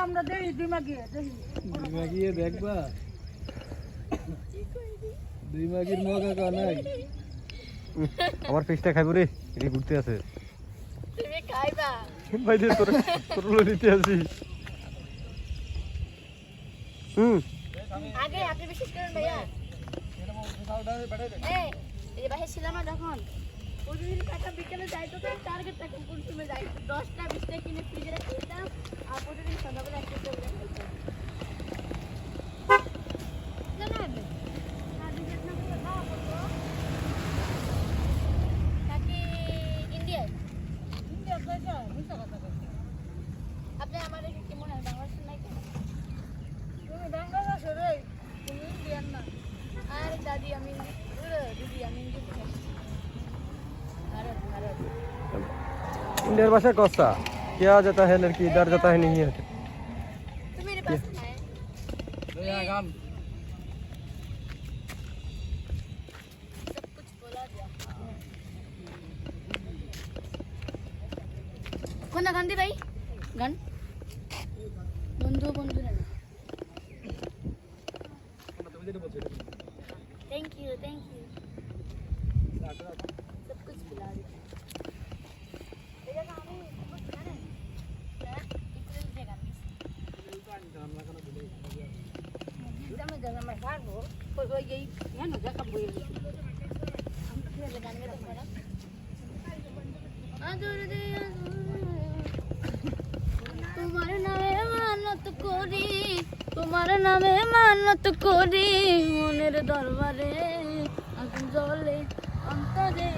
আমরা দেখি দিমাগিয়ে দেখবা দিমাগির মগা কা নাই আমার ফিশটা খাইবো রে এটি ঘুরতে আছে তুমি খাইবা ভাই যে তোর নিতে আসি আগে আপনি বিশেষ করেন ভাইয়া এই বাসে ছিলাম না যখন প্রতিদিন টাকা বিকেলে যাইতো তো টার্গেট টাকা কোন সময় যাই 10টা 20টা কিনে ফ্রিজে রেখে দিতাম আর প্রতিদিন সন্ধ্যাবেলা একটা করে খাইতাম জানেন ইন্ডিয়া আপনি আমার কি মনে হয় বাংলাদেশের নাই কেন তুমি বাংলাদেশের রে তুমি ইন্ডিয়ান না अरे दादी अमीन दीदी अमीन जी भारत भारत इंडिया भाषा कौसा क्या जाता है लड़की इधर जाता है नहीं है तो मेरे पास है ले गान सब कुछ बोला दिया कौन गान दी भाई गान बंधु बंधु ना थैंक यू सब कुछ पिला दिया देखा हमें कुछ खाना है इतने जगह में जगह में खार हो कोई यही है ना जगह बोल हम फिर लगाने में रखना आदर दे तुम्हारे नामे मानत करी मनेर दरबारे আগুন জ্বলে অন্তরে